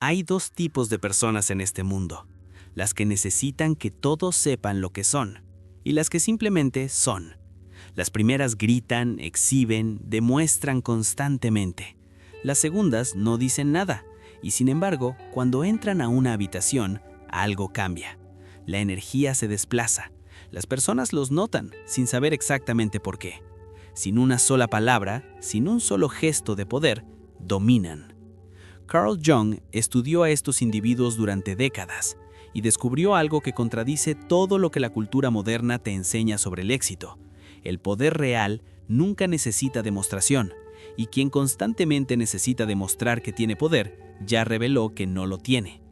Hay dos tipos de personas en este mundo: las que necesitan que todos sepan lo que son, y las que simplemente son. Las primeras gritan, exhiben, demuestran constantemente. Las segundas no dicen nada, y sin embargo, cuando entran a una habitación, algo cambia. La energía se desplaza. Las personas los notan, sin saber exactamente por qué. Sin una sola palabra, sin un solo gesto de poder, dominan. Carl Jung estudió a estos individuos durante décadas y descubrió algo que contradice todo lo que la cultura moderna te enseña sobre el éxito. El poder real nunca necesita demostración, y quien constantemente necesita demostrar que tiene poder, ya reveló que no lo tiene.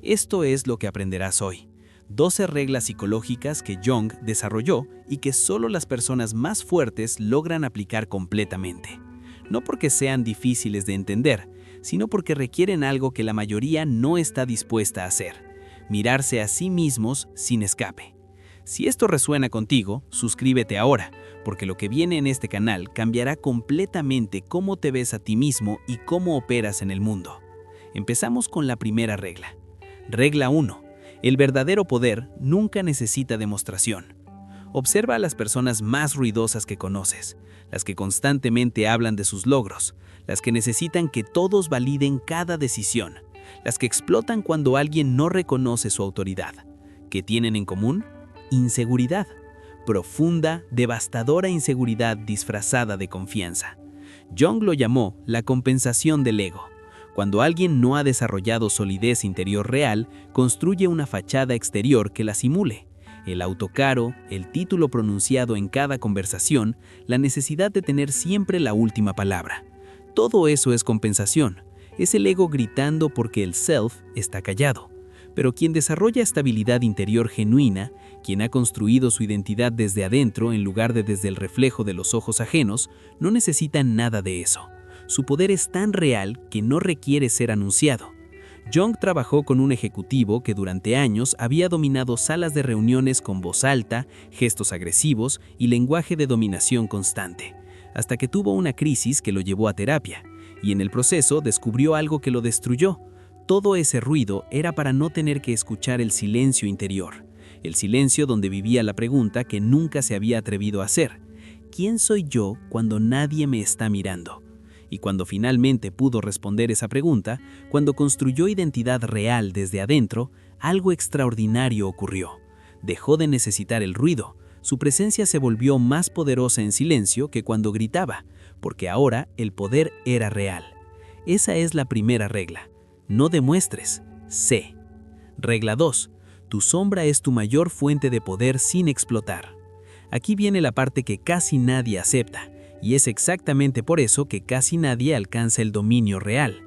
Esto es lo que aprenderás hoy: 12 reglas psicológicas que Jung desarrolló y que solo las personas más fuertes logran aplicar completamente. No porque sean difíciles de entender, sino porque requieren algo que la mayoría no está dispuesta a hacer: mirarse a sí mismos sin escape. Si esto resuena contigo, suscríbete ahora, porque lo que viene en este canal cambiará completamente cómo te ves a ti mismo y cómo operas en el mundo. Empezamos con la primera regla. Regla 1. El verdadero poder nunca necesita demostración. Observa a las personas más ruidosas que conoces, las que constantemente hablan de sus logros, las que necesitan que todos validen cada decisión, las que explotan cuando alguien no reconoce su autoridad. ¿Qué tienen en común? Inseguridad. Profunda, devastadora inseguridad disfrazada de confianza. Jung lo llamó la compensación del ego. Cuando alguien no ha desarrollado solidez interior real, construye una fachada exterior que la simule. El auto caro, el título pronunciado en cada conversación, la necesidad de tener siempre la última palabra. Todo eso es compensación. Es el ego gritando porque el self está callado. Pero quien desarrolla estabilidad interior genuina, quien ha construido su identidad desde adentro en lugar de desde el reflejo de los ojos ajenos, no necesita nada de eso. Su poder es tan real que no requiere ser anunciado. Jung trabajó con un ejecutivo que durante años había dominado salas de reuniones con voz alta, gestos agresivos y lenguaje de dominación constante, hasta que tuvo una crisis que lo llevó a terapia, y en el proceso descubrió algo que lo destruyó. Todo ese ruido era para no tener que escuchar el silencio interior, el silencio donde vivía la pregunta que nunca se había atrevido a hacer: ¿quién soy yo cuando nadie me está mirando? Y cuando finalmente pudo responder esa pregunta, cuando construyó identidad real desde adentro, algo extraordinario ocurrió. Dejó de necesitar el ruido. Su presencia se volvió más poderosa en silencio que cuando gritaba, porque ahora el poder era real. Esa es la primera regla. No demuestres, sé. Regla 2. Tu sombra es tu mayor fuente de poder sin explotar. Aquí viene la parte que casi nadie acepta. Y es exactamente por eso que casi nadie alcanza el dominio real.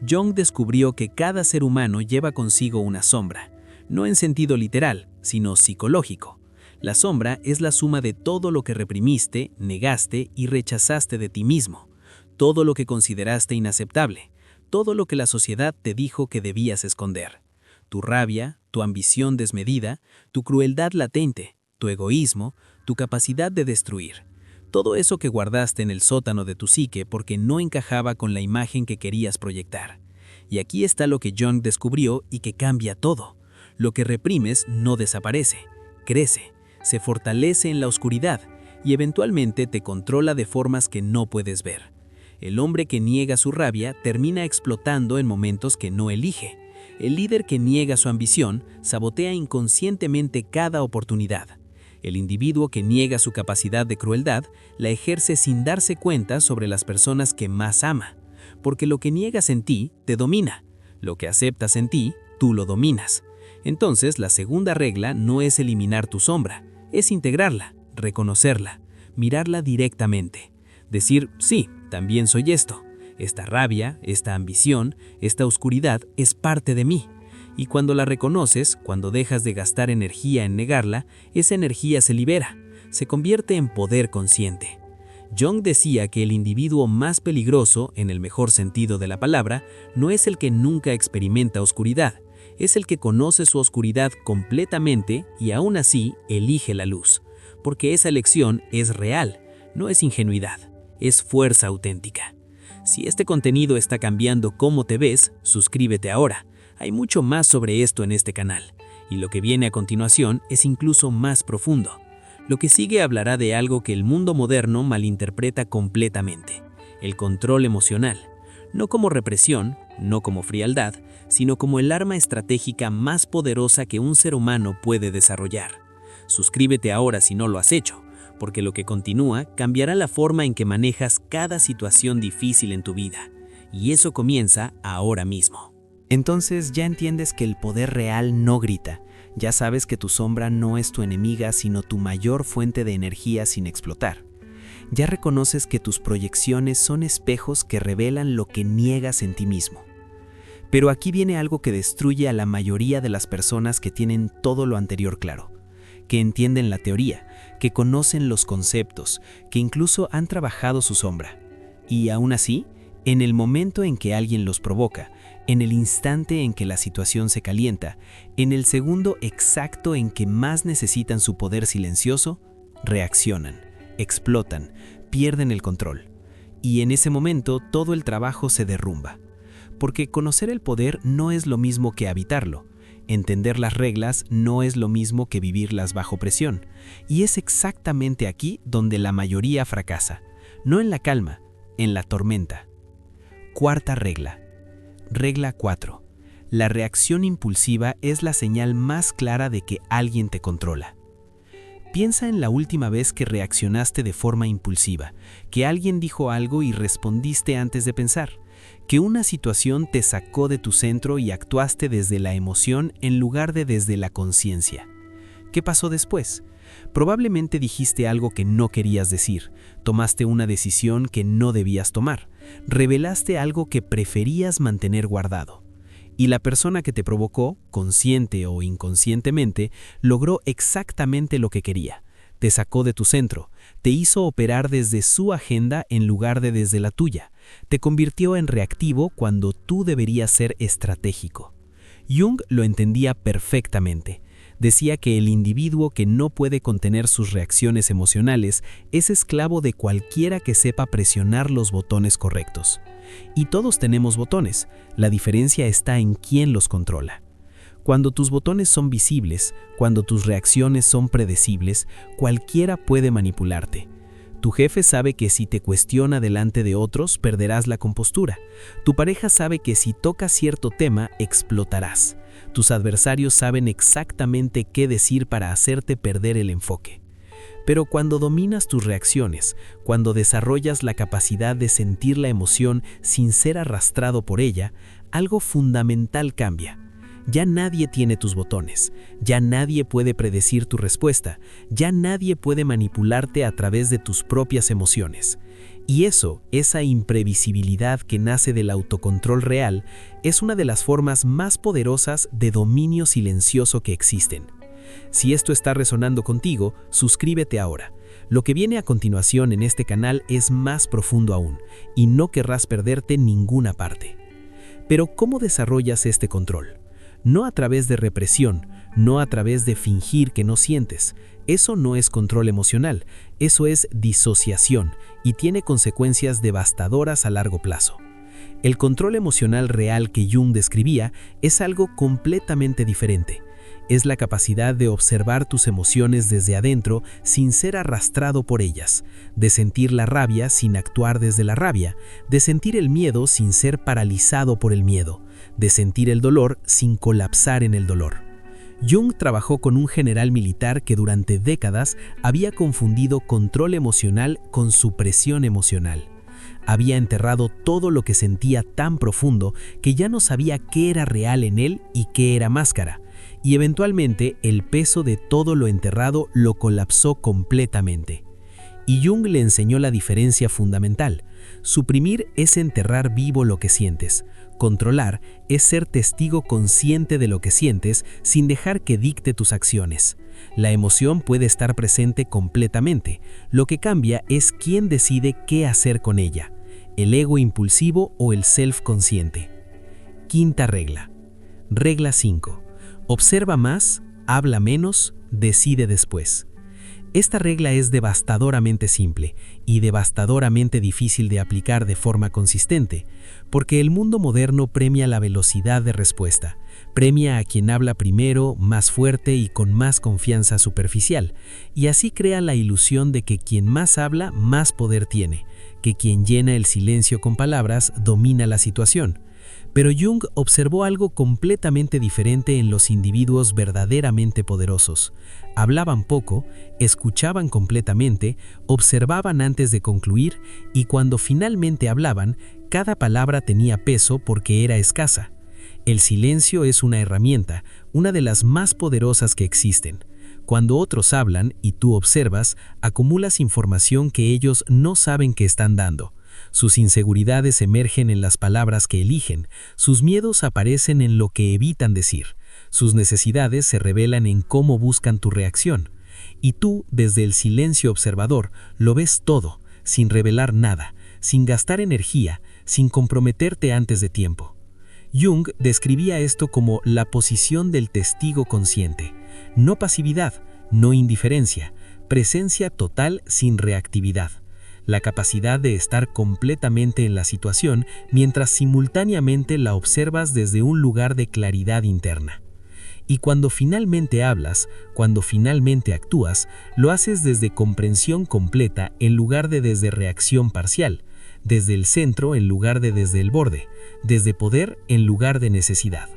Jung descubrió que cada ser humano lleva consigo una sombra, no en sentido literal, sino psicológico. La sombra es la suma de todo lo que reprimiste, negaste y rechazaste de ti mismo, todo lo que consideraste inaceptable, todo lo que la sociedad te dijo que debías esconder. Tu rabia, tu ambición desmedida, tu crueldad latente, tu egoísmo, tu capacidad de destruir. Todo eso que guardaste en el sótano de tu psique porque no encajaba con la imagen que querías proyectar. Y aquí está lo que Jung descubrió y que cambia todo. Lo que reprimes no desaparece, crece, se fortalece en la oscuridad y eventualmente te controla de formas que no puedes ver. El hombre que niega su rabia termina explotando en momentos que no elige. El líder que niega su ambición sabotea inconscientemente cada oportunidad. El individuo que niega su capacidad de crueldad la ejerce sin darse cuenta sobre las personas que más ama, porque lo que niegas en ti te domina, lo que aceptas en ti, tú lo dominas. Entonces, la segunda regla no es eliminar tu sombra, es integrarla, reconocerla, mirarla directamente. Decir, sí, también soy esto. Esta rabia, esta ambición, esta oscuridad es parte de mí. Y cuando la reconoces, cuando dejas de gastar energía en negarla, esa energía se libera, se convierte en poder consciente. Jung decía que el individuo más peligroso, en el mejor sentido de la palabra, no es el que nunca experimenta oscuridad, es el que conoce su oscuridad completamente y aún así elige la luz, porque esa elección es real, no es ingenuidad, es fuerza auténtica. Si este contenido está cambiando cómo te ves, suscríbete ahora. Hay mucho más sobre esto en este canal, y lo que viene a continuación es incluso más profundo. Lo que sigue hablará de algo que el mundo moderno malinterpreta completamente: el control emocional. No como represión, no como frialdad, sino como el arma estratégica más poderosa que un ser humano puede desarrollar. Suscríbete ahora si no lo has hecho, porque lo que continúa cambiará la forma en que manejas cada situación difícil en tu vida. Y eso comienza ahora mismo. Entonces ya entiendes que el poder real no grita. Ya sabes que tu sombra no es tu enemiga, sino tu mayor fuente de energía sin explotar. Ya reconoces que tus proyecciones son espejos que revelan lo que niegas en ti mismo. Pero aquí viene algo que destruye a la mayoría de las personas que tienen todo lo anterior claro, que entienden la teoría, que conocen los conceptos, que incluso han trabajado su sombra. Y aún así, en el momento en que alguien los provoca, en el instante en que la situación se calienta, en el segundo exacto en que más necesitan su poder silencioso, reaccionan, explotan, pierden el control. Y en ese momento todo el trabajo se derrumba. Porque conocer el poder no es lo mismo que habitarlo. Entender las reglas no es lo mismo que vivirlas bajo presión. Y es exactamente aquí donde la mayoría fracasa. No en la calma, en la tormenta. Cuarta regla. Regla 4. La reacción impulsiva es la señal más clara de que alguien te controla. Piensa en la última vez que reaccionaste de forma impulsiva, que alguien dijo algo y respondiste antes de pensar, que una situación te sacó de tu centro y actuaste desde la emoción en lugar de desde la conciencia. ¿Qué pasó después? Probablemente dijiste algo que no querías decir, tomaste una decisión que no debías tomar, revelaste algo que preferías mantener guardado. Y la persona que te provocó, consciente o inconscientemente, logró exactamente lo que quería. Te sacó de tu centro, te hizo operar desde su agenda en lugar de desde la tuya. Te convirtió en reactivo cuando tú deberías ser estratégico. Jung lo entendía perfectamente. Decía que el individuo que no puede contener sus reacciones emocionales es esclavo de cualquiera que sepa presionar los botones correctos. Y todos tenemos botones, la diferencia está en quién los controla. Cuando tus botones son visibles, cuando tus reacciones son predecibles, cualquiera puede manipularte. Tu jefe sabe que si te cuestiona delante de otros, perderás la compostura. Tu pareja sabe que si tocas cierto tema, explotarás. Tus adversarios saben exactamente qué decir para hacerte perder el enfoque. Pero cuando dominas tus reacciones, cuando desarrollas la capacidad de sentir la emoción sin ser arrastrado por ella, algo fundamental cambia. Ya nadie tiene tus botones, ya nadie puede predecir tu respuesta, ya nadie puede manipularte a través de tus propias emociones. Y esa imprevisibilidad que nace del autocontrol real, es una de las formas más poderosas de dominio silencioso que existen. Si esto está resonando contigo, suscríbete ahora. Lo que viene a continuación en este canal es más profundo aún, y no querrás perderte ninguna parte. Pero ¿cómo desarrollas este control? No a través de represión, no a través de fingir que no sientes. Eso no es control emocional, eso es disociación y tiene consecuencias devastadoras a largo plazo. El control emocional real que Jung describía es algo completamente diferente. Es la capacidad de observar tus emociones desde adentro sin ser arrastrado por ellas, de sentir la rabia sin actuar desde la rabia, de sentir el miedo sin ser paralizado por el miedo, de sentir el dolor sin colapsar en el dolor. Jung trabajó con un general militar que durante décadas había confundido control emocional con supresión emocional. Había enterrado todo lo que sentía tan profundo que ya no sabía qué era real en él y qué era máscara. Y eventualmente el peso de todo lo enterrado lo colapsó completamente. Y Jung le enseñó la diferencia fundamental. Suprimir es enterrar vivo lo que sientes. Controlar es ser testigo consciente de lo que sientes sin dejar que dicte tus acciones. La emoción puede estar presente completamente. Lo que cambia es quién decide qué hacer con ella, el ego impulsivo o el self consciente. Quinta regla. Regla 5. Observa más, habla menos, decide después. Esta regla es devastadoramente simple y devastadoramente difícil de aplicar de forma consistente, porque el mundo moderno premia la velocidad de respuesta, premia a quien habla primero, más fuerte y con más confianza superficial, y así crea la ilusión de que quien más habla, más poder tiene, que quien llena el silencio con palabras domina la situación. Pero Jung observó algo completamente diferente en los individuos verdaderamente poderosos. Hablaban poco, escuchaban completamente, observaban antes de concluir y cuando finalmente hablaban, cada palabra tenía peso porque era escasa. El silencio es una herramienta, una de las más poderosas que existen. Cuando otros hablan y tú observas, acumulas información que ellos no saben que están dando. Sus inseguridades emergen en las palabras que eligen, sus miedos aparecen en lo que evitan decir, sus necesidades se revelan en cómo buscan tu reacción. Y tú, desde el silencio observador, lo ves todo, sin revelar nada, sin gastar energía, sin comprometerte antes de tiempo. Jung describía esto como la posición del testigo consciente, no pasividad, no indiferencia, presencia total sin reactividad. La capacidad de estar completamente en la situación mientras simultáneamente la observas desde un lugar de claridad interna. Y cuando finalmente hablas, cuando finalmente actúas, lo haces desde comprensión completa en lugar de desde reacción parcial, desde el centro en lugar de desde el borde, desde poder en lugar de necesidad.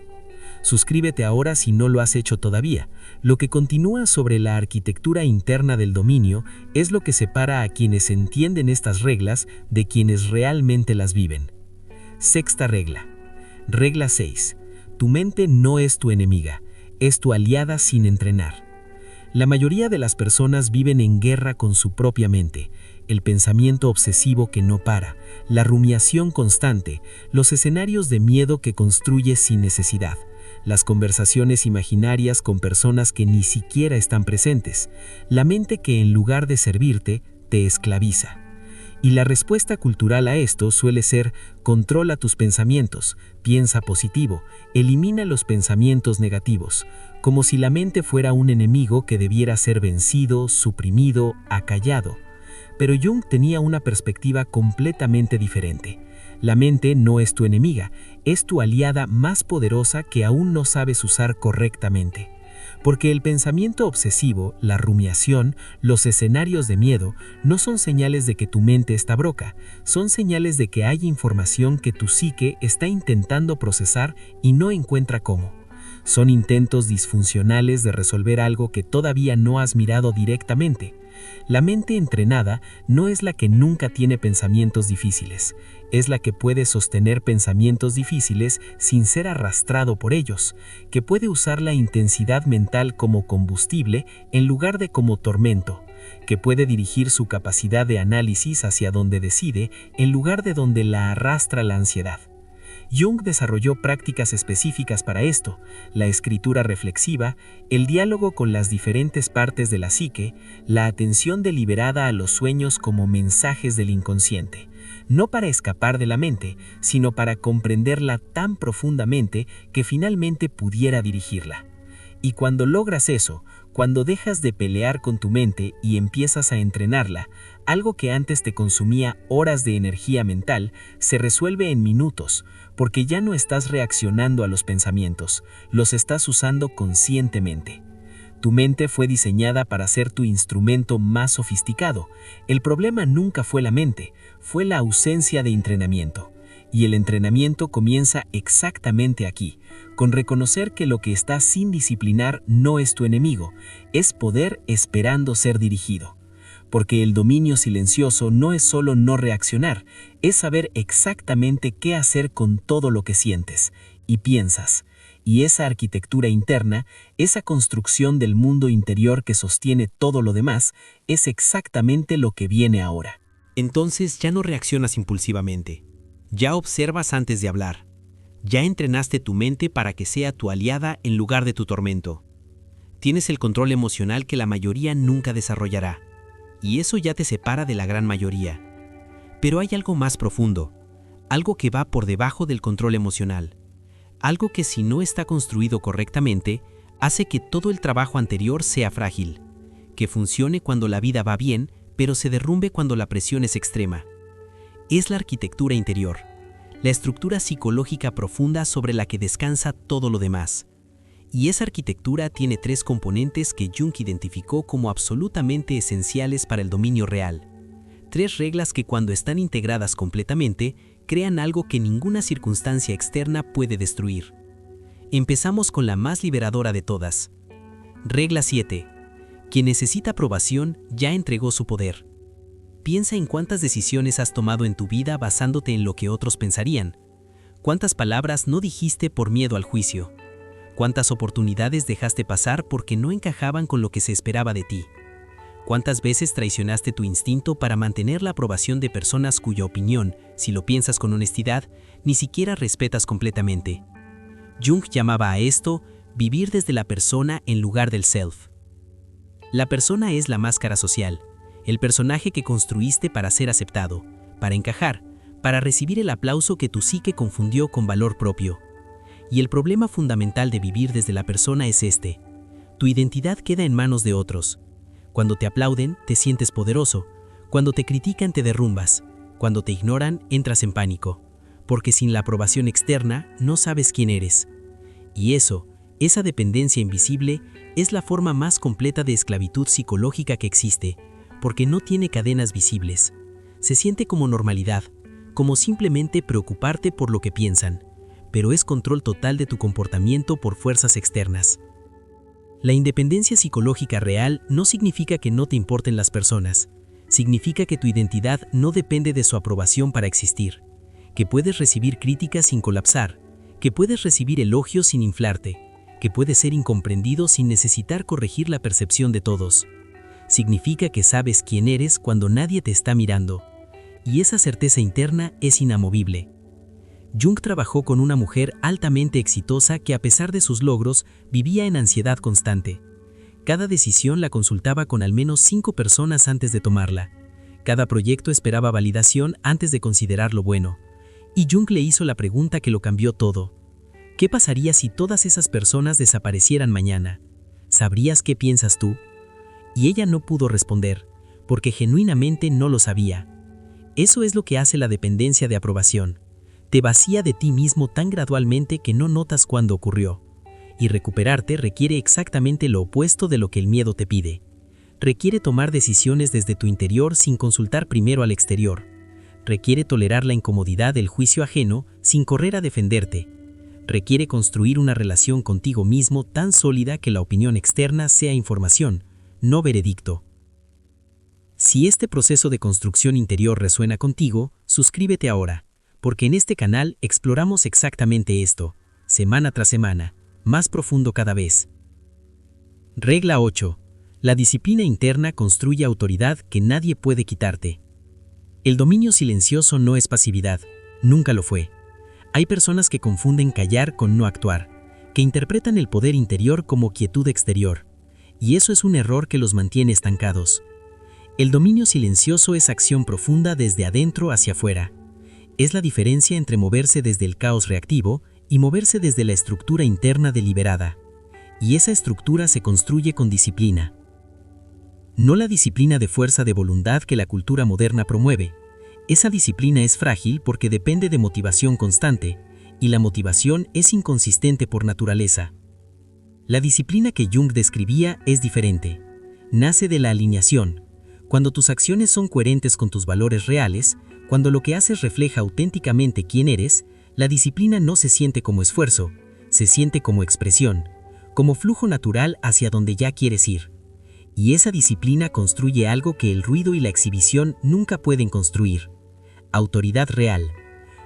Suscríbete ahora si no lo has hecho todavía. Lo que continúa sobre la arquitectura interna del dominio es lo que separa a quienes entienden estas reglas de quienes realmente las viven. Sexta regla. Regla 6. Tu mente no es tu enemiga, es tu aliada sin entrenar. La mayoría de las personas viven en guerra con su propia mente, el pensamiento obsesivo que no para, la rumiación constante, los escenarios de miedo que construye sin necesidad, las conversaciones imaginarias con personas que ni siquiera están presentes, la mente que en lugar de servirte, te esclaviza. Y la respuesta cultural a esto suele ser: controla tus pensamientos, piensa positivo, elimina los pensamientos negativos, como si la mente fuera un enemigo que debiera ser vencido, suprimido, acallado. Pero Jung tenía una perspectiva completamente diferente. La mente no es tu enemiga, es tu aliada más poderosa que aún no sabes usar correctamente. Porque el pensamiento obsesivo, la rumiación, los escenarios de miedo, no son señales de que tu mente está broca, son señales de que hay información que tu psique está intentando procesar y no encuentra cómo. Son intentos disfuncionales de resolver algo que todavía no has mirado directamente. La mente entrenada no es la que nunca tiene pensamientos difíciles, es la que puede sostener pensamientos difíciles sin ser arrastrado por ellos, que puede usar la intensidad mental como combustible en lugar de como tormento, que puede dirigir su capacidad de análisis hacia donde decide en lugar de donde la arrastra la ansiedad. Jung desarrolló prácticas específicas para esto: la escritura reflexiva, el diálogo con las diferentes partes de la psique, la atención deliberada a los sueños como mensajes del inconsciente, no para escapar de la mente, sino para comprenderla tan profundamente que finalmente pudiera dirigirla. Y cuando logras eso, cuando dejas de pelear con tu mente y empiezas a entrenarla, algo que antes te consumía horas de energía mental se resuelve en minutos, porque ya no estás reaccionando a los pensamientos, los estás usando conscientemente. Tu mente fue diseñada para ser tu instrumento más sofisticado. El problema nunca fue la mente, fue la ausencia de entrenamiento. Y el entrenamiento comienza exactamente aquí, con reconocer que lo que está sin disciplinar no es tu enemigo, es poder esperando ser dirigido. Porque el dominio silencioso no es solo no reaccionar, es saber exactamente qué hacer con todo lo que sientes y piensas. Y esa arquitectura interna, esa construcción del mundo interior que sostiene todo lo demás, es exactamente lo que viene ahora. Entonces ya no reaccionas impulsivamente. Ya observas antes de hablar. Ya entrenaste tu mente para que sea tu aliada en lugar de tu tormento. Tienes el control emocional que la mayoría nunca desarrollará. Y eso ya te separa de la gran mayoría. Pero hay algo más profundo, algo que va por debajo del control emocional. Algo que, si no está construido correctamente, hace que todo el trabajo anterior sea frágil, que funcione cuando la vida va bien, pero se derrumbe cuando la presión es extrema. Es la arquitectura interior, la estructura psicológica profunda sobre la que descansa todo lo demás. Y esa arquitectura tiene 3 componentes que Jung identificó como absolutamente esenciales para el dominio real. 3 reglas que cuando están integradas completamente, crean algo que ninguna circunstancia externa puede destruir. Empezamos con la más liberadora de todas. Regla 7. Quien necesita aprobación ya entregó su poder. Piensa en cuántas decisiones has tomado en tu vida basándote en lo que otros pensarían. ¿Cuántas palabras no dijiste por miedo al juicio? ¿Cuántas oportunidades dejaste pasar porque no encajaban con lo que se esperaba de ti? ¿Cuántas veces traicionaste tu instinto para mantener la aprobación de personas cuya opinión, si lo piensas con honestidad, ni siquiera respetas completamente? Jung llamaba a esto vivir desde la persona en lugar del self. La persona es la máscara social, el personaje que construiste para ser aceptado, para encajar, para recibir el aplauso que tu psique confundió con valor propio. Y el problema fundamental de vivir desde la persona es este: tu identidad queda en manos de otros. Cuando te aplauden, te sientes poderoso. Cuando te critican, te derrumbas. Cuando te ignoran, entras en pánico. Porque sin la aprobación externa, no sabes quién eres. Y esa dependencia invisible, es la forma más completa de esclavitud psicológica que existe, porque no tiene cadenas visibles. Se siente como normalidad, como simplemente preocuparte por lo que piensan, pero es control total de tu comportamiento por fuerzas externas. La independencia psicológica real no significa que no te importen las personas, significa que tu identidad no depende de su aprobación para existir, que puedes recibir críticas sin colapsar, que puedes recibir elogios sin inflarte, que puedes ser incomprendido sin necesitar corregir la percepción de todos. Significa que sabes quién eres cuando nadie te está mirando, y esa certeza interna es inamovible. Jung trabajó con una mujer altamente exitosa que a pesar de sus logros vivía en ansiedad constante. Cada decisión la consultaba con al menos 5 personas antes de tomarla. Cada proyecto esperaba validación antes de considerarlo bueno. Y Jung le hizo la pregunta que lo cambió todo. ¿Qué pasaría si todas esas personas desaparecieran mañana? ¿Sabrías qué piensas tú? Y ella no pudo responder, porque genuinamente no lo sabía. Eso es lo que hace la dependencia de aprobación. Te vacía de ti mismo tan gradualmente que no notas cuándo ocurrió. Y recuperarte requiere exactamente lo opuesto de lo que el miedo te pide. Requiere tomar decisiones desde tu interior sin consultar primero al exterior. Requiere tolerar la incomodidad del juicio ajeno sin correr a defenderte. Requiere construir una relación contigo mismo tan sólida que la opinión externa sea información, no veredicto. Si este proceso de construcción interior resuena contigo, suscríbete ahora, porque en este canal exploramos exactamente esto, semana tras semana, más profundo cada vez. Regla 8. La disciplina interna construye autoridad que nadie puede quitarte. El dominio silencioso no es pasividad, nunca lo fue. Hay personas que confunden callar con no actuar, que interpretan el poder interior como quietud exterior, y eso es un error que los mantiene estancados. El dominio silencioso es acción profunda desde adentro hacia afuera. Es la diferencia entre moverse desde el caos reactivo y moverse desde la estructura interna deliberada. Y esa estructura se construye con disciplina. No la disciplina de fuerza de voluntad que la cultura moderna promueve. Esa disciplina es frágil porque depende de motivación constante, y la motivación es inconsistente por naturaleza. La disciplina que Jung describía es diferente. Nace de la alineación. Cuando tus acciones son coherentes con tus valores reales, cuando lo que haces refleja auténticamente quién eres, la disciplina no se siente como esfuerzo, se siente como expresión, como flujo natural hacia donde ya quieres ir. Y esa disciplina construye algo que el ruido y la exhibición nunca pueden construir. Autoridad real.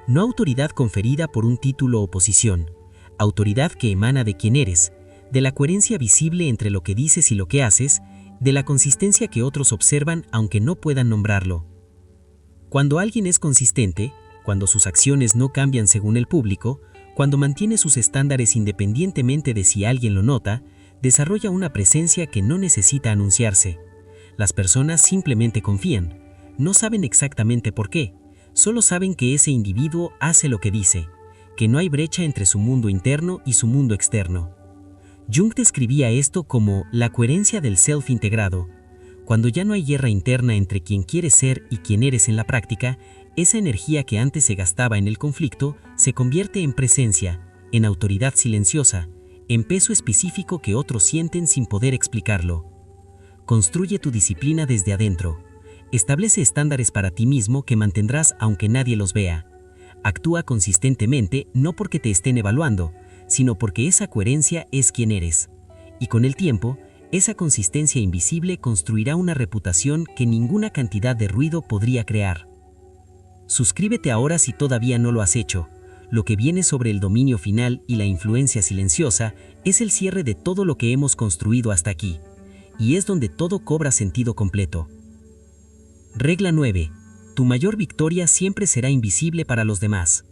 No autoridad conferida por un título o posición, autoridad que emana de quién eres, de la coherencia visible entre lo que dices y lo que haces, de la consistencia que otros observan aunque no puedan nombrarlo. Cuando alguien es consistente, cuando sus acciones no cambian según el público, cuando mantiene sus estándares independientemente de si alguien lo nota, desarrolla una presencia que no necesita anunciarse. Las personas simplemente confían, no saben exactamente por qué, solo saben que ese individuo hace lo que dice, que no hay brecha entre su mundo interno y su mundo externo. Jung describía esto como la coherencia del self integrado, Cuando ya no hay guerra interna entre quien quieres ser y quien eres en la práctica, esa energía que antes se gastaba en el conflicto se convierte en presencia, en autoridad silenciosa, en peso específico que otros sienten sin poder explicarlo. Construye tu disciplina desde adentro. Establece estándares para ti mismo que mantendrás aunque nadie los vea. Actúa consistentemente no porque te estén evaluando, sino porque esa coherencia es quien eres. Y con el tiempo, esa consistencia invisible construirá una reputación que ninguna cantidad de ruido podría crear. Suscríbete ahora si todavía no lo has hecho. Lo que viene sobre el dominio final y la influencia silenciosa es el cierre de todo lo que hemos construido hasta aquí. Y es donde todo cobra sentido completo. Regla 9. Tu mayor victoria siempre será invisible para los demás.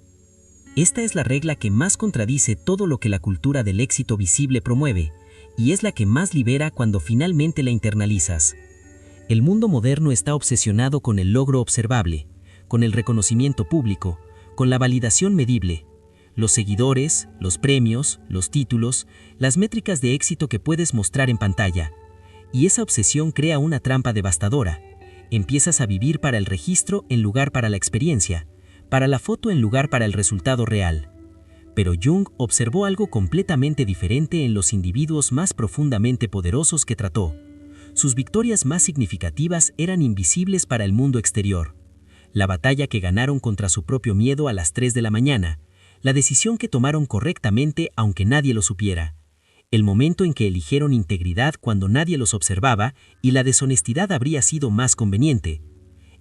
Esta es la regla que más contradice todo lo que la cultura del éxito visible promueve, y es la que más libera cuando finalmente la internalizas. El mundo moderno está obsesionado con el logro observable, con el reconocimiento público, con la validación medible. Los seguidores, los premios, los títulos, las métricas de éxito que puedes mostrar en pantalla. Y esa obsesión crea una trampa devastadora. Empiezas a vivir para el registro en lugar para la experiencia, para la foto en lugar para el resultado real. Pero Jung observó algo completamente diferente en los individuos más profundamente poderosos que trató. Sus victorias más significativas eran invisibles para el mundo exterior. La batalla que ganaron contra su propio miedo a las 3 de la mañana, la decisión que tomaron correctamente aunque nadie lo supiera, el momento en que eligieron integridad cuando nadie los observaba y la deshonestidad habría sido más conveniente.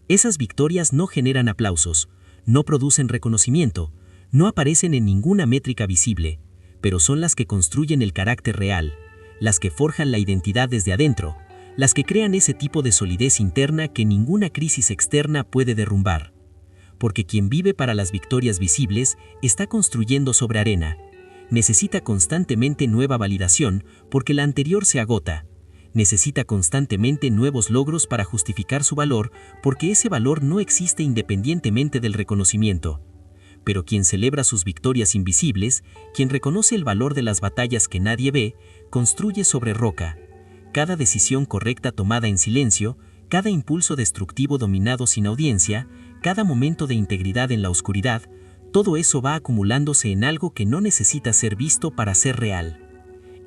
Esas victorias no generan aplausos, no producen reconocimiento, no aparecen en ninguna métrica visible, pero son las que construyen el carácter real, las que forjan la identidad desde adentro, las que crean ese tipo de solidez interna que ninguna crisis externa puede derrumbar. Porque quien vive para las victorias visibles está construyendo sobre arena. Necesita constantemente nueva validación porque la anterior se agota. Necesita constantemente nuevos logros para justificar su valor porque ese valor no existe independientemente del reconocimiento. Pero quien celebra sus victorias invisibles, quien reconoce el valor de las batallas que nadie ve, construye sobre roca. Cada decisión correcta tomada en silencio, cada impulso destructivo dominado sin audiencia, cada momento de integridad en la oscuridad, todo eso va acumulándose en algo que no necesita ser visto para ser real.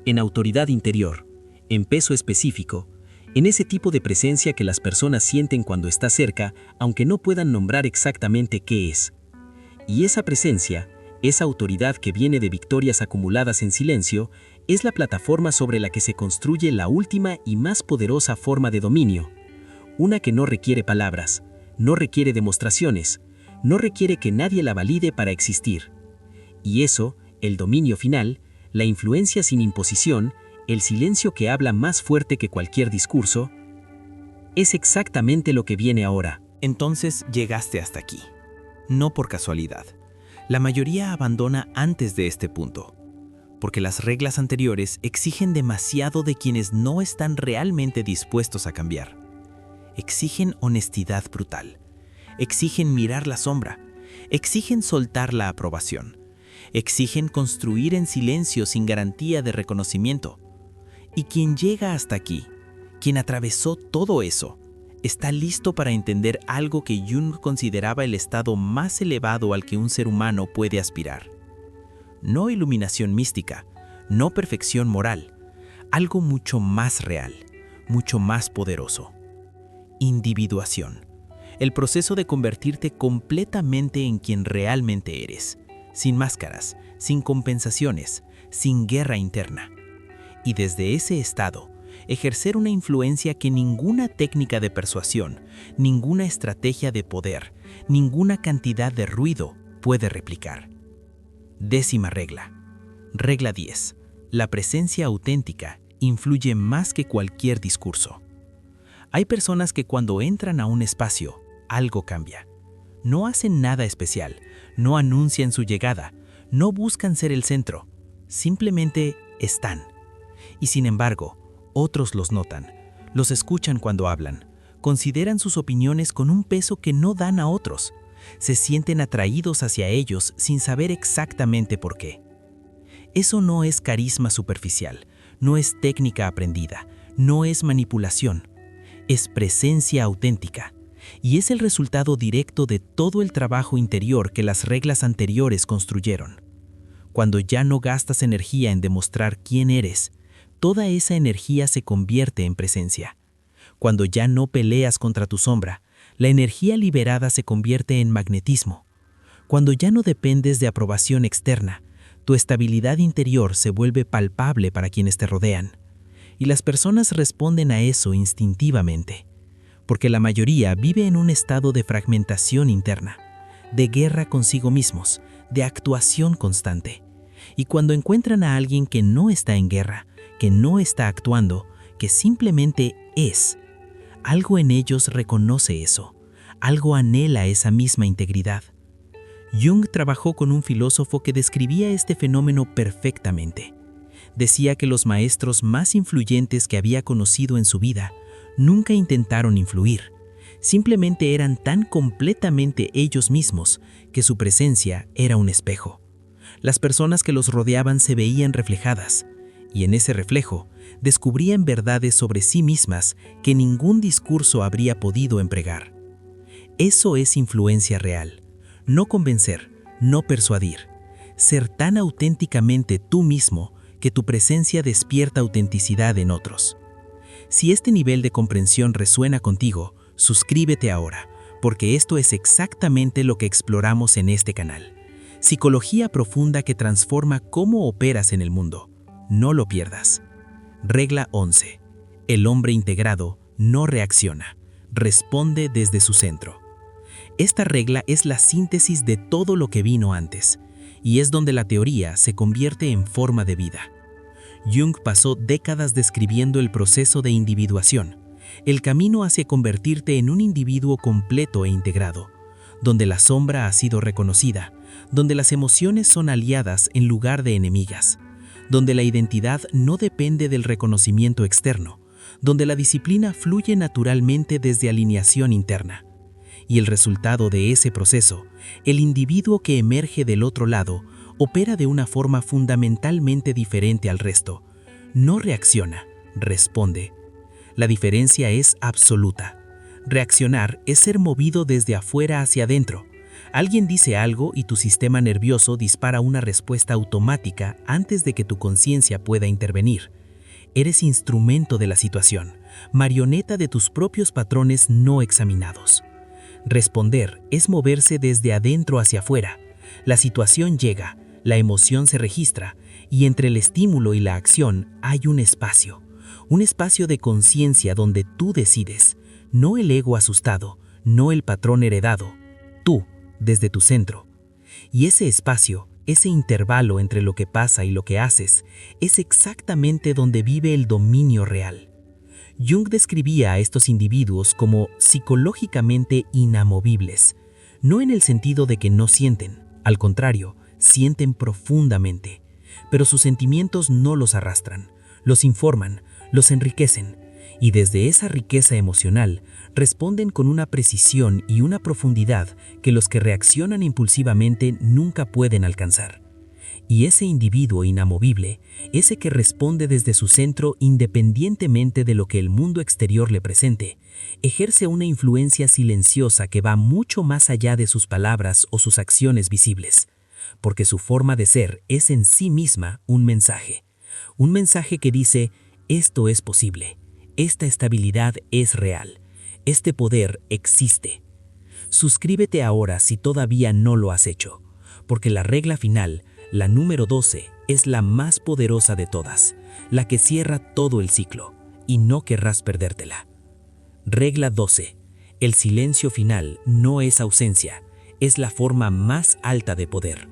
En autoridad interior, en peso específico, en ese tipo de presencia que las personas sienten cuando está cerca, aunque no puedan nombrar exactamente qué es. Y esa presencia, esa autoridad que viene de victorias acumuladas en silencio, es la plataforma sobre la que se construye la última y más poderosa forma de dominio. Una que no requiere palabras, no requiere demostraciones, no requiere que nadie la valide para existir. Y eso, el dominio final, la influencia sin imposición, el silencio que habla más fuerte que cualquier discurso, es exactamente lo que viene ahora. Entonces llegaste hasta aquí. No por casualidad. La mayoría abandona antes de este punto, porque las reglas anteriores exigen demasiado de quienes no están realmente dispuestos a cambiar. Exigen honestidad brutal. Exigen mirar la sombra. Exigen soltar la aprobación. Exigen construir en silencio sin garantía de reconocimiento. Y quien llega hasta aquí, quien atravesó todo eso, está listo para entender algo que Jung consideraba el estado más elevado al que un ser humano puede aspirar. No iluminación mística, no perfección moral, algo mucho más real, mucho más poderoso. Individuación, el proceso de convertirte completamente en quien realmente eres, sin máscaras, sin compensaciones, sin guerra interna. Y desde ese estado, ejercer una influencia que ninguna técnica de persuasión, ninguna estrategia de poder, ninguna cantidad de ruido puede replicar. 10ª regla. Regla 10. La presencia auténtica influye más que cualquier discurso. Hay personas que cuando entran a un espacio, algo cambia. No hacen nada especial, no anuncian su llegada, no buscan ser el centro, simplemente están. Y sin embargo, otros los notan, los escuchan cuando hablan, consideran sus opiniones con un peso que no dan a otros, se sienten atraídos hacia ellos sin saber exactamente por qué. Eso no es carisma superficial, no es técnica aprendida, no es manipulación. es presencia auténtica, y es el resultado directo de todo el trabajo interior que las reglas anteriores construyeron. Cuando ya no gastas energía en demostrar quién eres, toda esa energía se convierte en presencia. Cuando ya no peleas contra tu sombra, la energía liberada se convierte en magnetismo. Cuando ya no dependes de aprobación externa, tu estabilidad interior se vuelve palpable para quienes te rodean. Y las personas responden a eso instintivamente, porque la mayoría vive en un estado de fragmentación interna, de guerra consigo mismos, de actuación constante. Y cuando encuentran a alguien que no está en guerra, que no está actuando, que simplemente es, algo en ellos reconoce eso, algo anhela esa misma integridad. Jung trabajó con un filósofo que describía este fenómeno perfectamente. Decía que los maestros más influyentes que había conocido en su vida nunca intentaron influir, simplemente eran tan completamente ellos mismos que su presencia era un espejo. Las personas que los rodeaban se veían reflejadas, y en ese reflejo descubrían verdades sobre sí mismas que ningún discurso habría podido empregar. Eso es influencia real. No convencer, no persuadir. Ser tan auténticamente tú mismo que tu presencia despierta autenticidad en otros. Si este nivel de comprensión resuena contigo, suscríbete ahora, porque esto es exactamente lo que exploramos en este canal. Psicología profunda que transforma cómo operas en el mundo. No lo pierdas. Regla 11. El hombre integrado no reacciona, responde desde su centro. Esta regla es la síntesis de todo lo que vino antes, y es donde la teoría se convierte en forma de vida. Jung pasó décadas describiendo el proceso de individuación, el camino hacia convertirte en un individuo completo e integrado, donde la sombra ha sido reconocida, donde las emociones son aliadas en lugar de enemigas, donde la identidad no depende del reconocimiento externo, donde la disciplina fluye naturalmente desde alineación interna. Y el resultado de ese proceso, el individuo que emerge del otro lado, opera de una forma fundamentalmente diferente al resto. No reacciona, responde. La diferencia es absoluta. Reaccionar es ser movido desde afuera hacia adentro. Alguien dice algo y tu sistema nervioso dispara una respuesta automática antes de que tu conciencia pueda intervenir. Eres instrumento de la situación, marioneta de tus propios patrones no examinados. Responder es moverse desde adentro hacia afuera. La situación llega, la emoción se registra, y entre el estímulo y la acción hay un espacio de conciencia donde tú decides, no el ego asustado, no el patrón heredado, tú, desde tu centro. Y ese espacio, ese intervalo entre lo que pasa y lo que haces, es exactamente donde vive el dominio real. Jung describía a estos individuos como psicológicamente inamovibles, no en el sentido de que no sienten, al contrario, sienten profundamente, pero sus sentimientos no los arrastran, los informan, los enriquecen, y desde esa riqueza emocional responden con una precisión y una profundidad que los que reaccionan impulsivamente nunca pueden alcanzar. Y ese individuo inamovible, ese que responde desde su centro independientemente de lo que el mundo exterior le presente, ejerce una influencia silenciosa que va mucho más allá de sus palabras o sus acciones visibles, porque su forma de ser es en sí misma un mensaje que dice, esto es posible, esta estabilidad es real, este poder existe. Suscríbete ahora si todavía no lo has hecho, porque la regla final, la número 12, es la más poderosa de todas, la que cierra todo el ciclo, y no querrás perdértela. Regla 12. El silencio final no es ausencia, es la forma más alta de poder.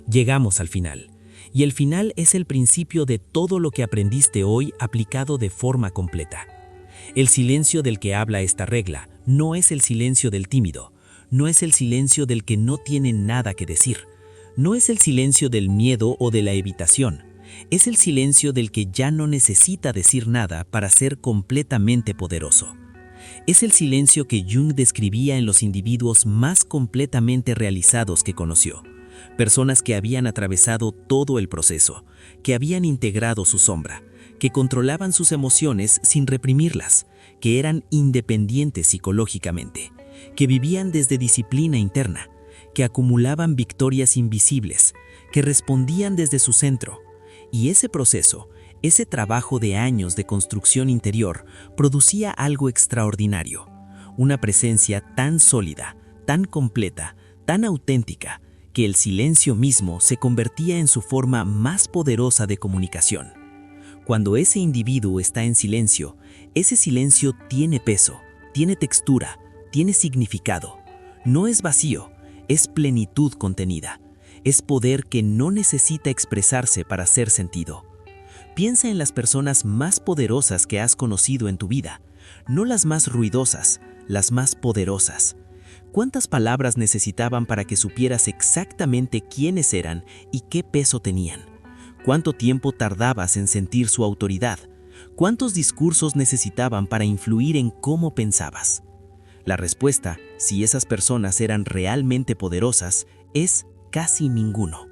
Llegamos al final, y el final es el principio de todo lo que aprendiste hoy aplicado de forma completa. El silencio del que habla esta regla no es el silencio del tímido, no es el silencio del que no tiene nada que decir, no es el silencio del miedo o de la evitación, es el silencio del que ya no necesita decir nada para ser completamente poderoso. Es el silencio que Jung describía en los individuos más completamente realizados que conoció, personas que habían atravesado todo el proceso, que habían integrado su sombra, que controlaban sus emociones sin reprimirlas, que eran independientes psicológicamente, que vivían desde disciplina interna, que acumulaban victorias invisibles, que respondían desde su centro. Y ese proceso, ese trabajo de años de construcción interior, producía algo extraordinario, una presencia tan sólida, tan completa, tan auténtica, que el silencio mismo se convertía en su forma más poderosa de comunicación. Cuando ese individuo está en silencio, ese silencio tiene peso, tiene textura, tiene significado. No es vacío, es plenitud contenida. Es poder que no necesita expresarse para ser sentido. Piensa en las personas más poderosas que has conocido en tu vida, no las más ruidosas, las más poderosas. ¿Cuántas palabras necesitaban para que supieras exactamente quiénes eran y qué peso tenían? ¿Cuánto tiempo tardabas en sentir su autoridad? ¿Cuántos discursos necesitaban para influir en cómo pensabas? La respuesta, si esas personas eran realmente poderosas, es casi ninguno,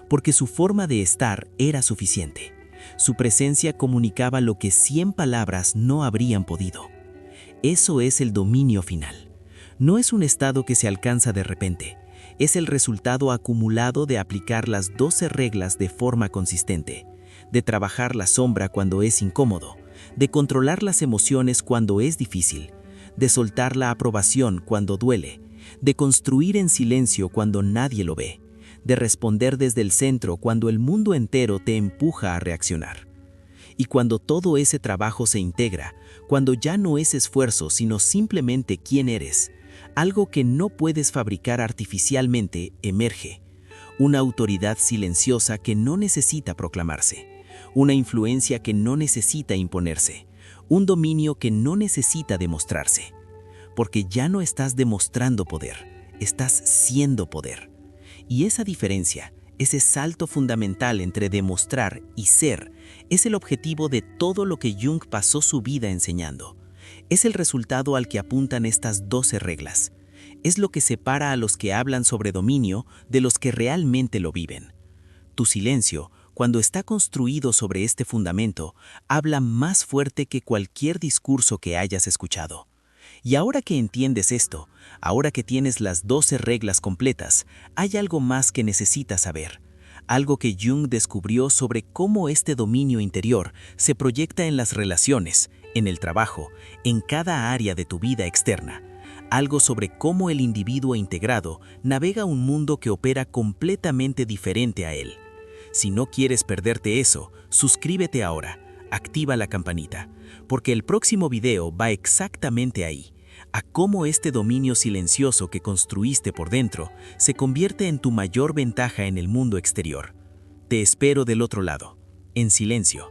porque su forma de estar era suficiente. Su presencia comunicaba lo que 100 palabras no habrían podido. Eso es el dominio final. No es un estado que se alcanza de repente. Es el resultado acumulado de aplicar las 12 reglas de forma consistente, de trabajar la sombra cuando es incómodo, de controlar las emociones cuando es difícil, de soltar la aprobación cuando duele, de construir en silencio cuando nadie lo ve, de responder desde el centro cuando el mundo entero te empuja a reaccionar. Y cuando todo ese trabajo se integra, cuando ya no es esfuerzo sino simplemente quién eres, algo que no puedes fabricar artificialmente emerge, una autoridad silenciosa que no necesita proclamarse, una influencia que no necesita imponerse, un dominio que no necesita demostrarse. Porque ya no estás demostrando poder, estás siendo poder. Y esa diferencia, ese salto fundamental entre demostrar y ser, es el objetivo de todo lo que Jung pasó su vida enseñando. Es el resultado al que apuntan estas 12 reglas. Es lo que separa a los que hablan sobre dominio de los que realmente lo viven. Tu silencio, cuando está construido sobre este fundamento, habla más fuerte que cualquier discurso que hayas escuchado. Y ahora que entiendes esto, ahora que tienes las 12 reglas completas, hay algo más que necesitas saber. Algo que Jung descubrió sobre cómo este dominio interior se proyecta en las relaciones, en el trabajo, en cada área de tu vida externa. Algo sobre cómo el individuo integrado navega un mundo que opera completamente diferente a él. Si no quieres perderte eso, suscríbete ahora, activa la campanita, porque el próximo video va exactamente ahí, a cómo este dominio silencioso que construiste por dentro se convierte en tu mayor ventaja en el mundo exterior. Te espero del otro lado, en silencio.